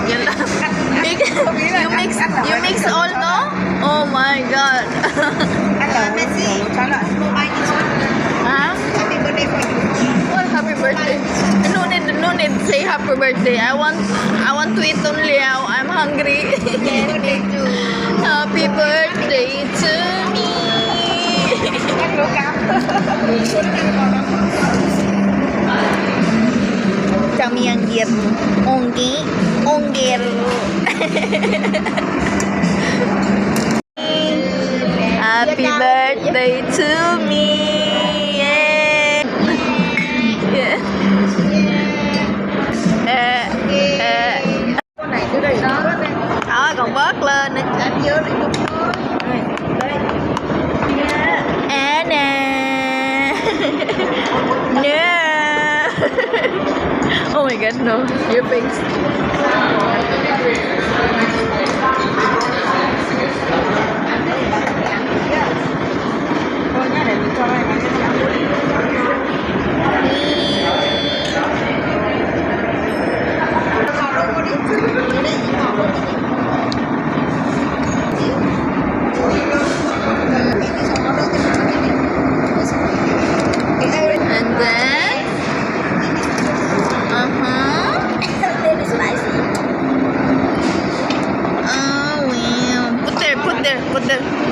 Yan lang. You mix all, no? Oh my God. Messi, no, I just want Huh? happy birthday for you. What happy birthday? No need say happy birthday. I want to eat only. I'm hungry. Birthday to Happy birthday to me. các lô cam. Kami ang gir. Onggir. Happy birthday to me. Yeah. Con này cứ đầy đó. Đó, còn bớt lên nữa. Anh nhớ để chụp thôi. Đây. Anna. No. Oh my God, no. Your face. Thôi nhá, để mình cho này And then, oh wow!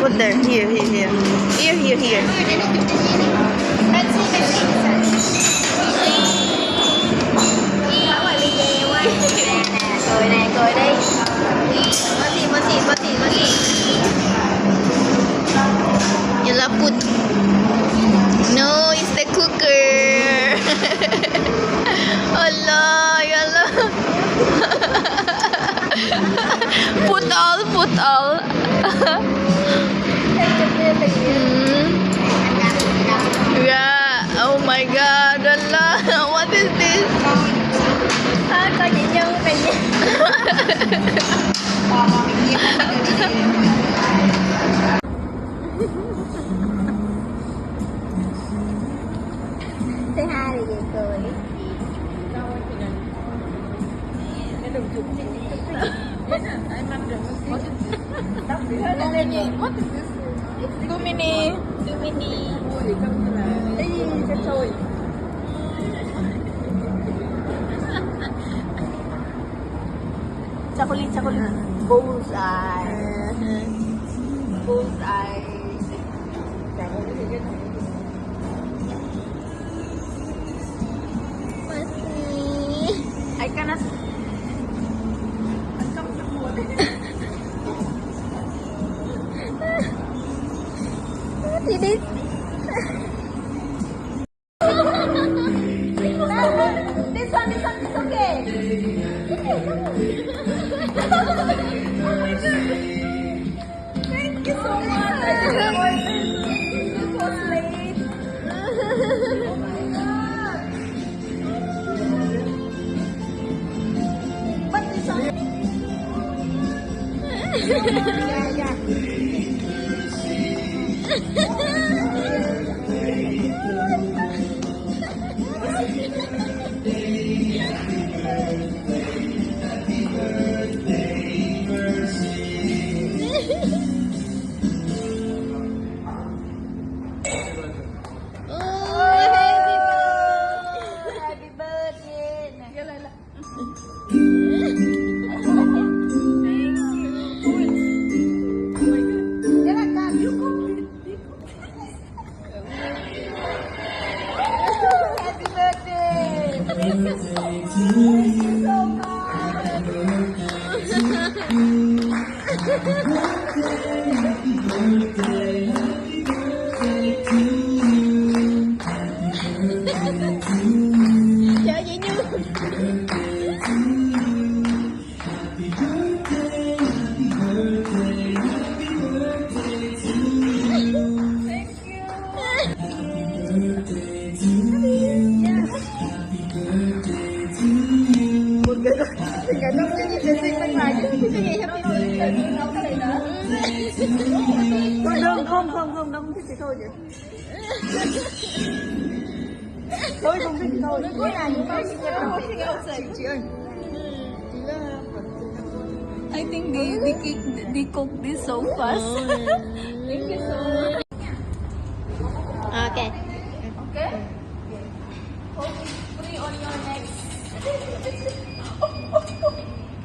Put there. Here. Cười đi. Mất gì. You love put. No, it's the cooker. Allah. Put all. Yeah. Oh my God, Allah. What is this? Coi chị Như này nha. Thứ hai thì về cười. Too many. Chocolate. Bullseye. Bullseye. I cannot. What is this? This one is okay. Oh my God. Thank you so much. I just ordered. It was late. Oh my God. But this one. Yeah. Happy birthday. Happy birthday. Thank you so much. Chở vậy Như. Cả năm cái gì để sinh bên ngoài chứ cái gì hết nấu cái này nữa. Thôi không đông thích thì thôi chứ. Thôi không thích thì thôi. Cuối này chúng tôi xin phép chị ơi. Chị là I think they cook this so fast. Thank you so much. Okay. Okay? Free on your next.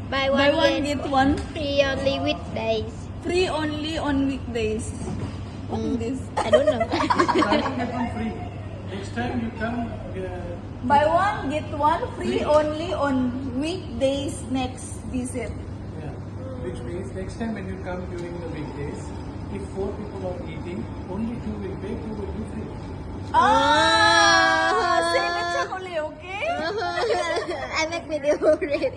Buy Buy one, one, get one. free only weekdays. Free only on weekdays. What is this? I don't know. Starting get one free. Next time you come, Buy one, get one free only on weekdays next visit. yeah. Which means next time when you come during the weekdays, if 4 people are eating, only 2 will pay, 2 will be free. Ah! Save it sa huli, okay? I make video already.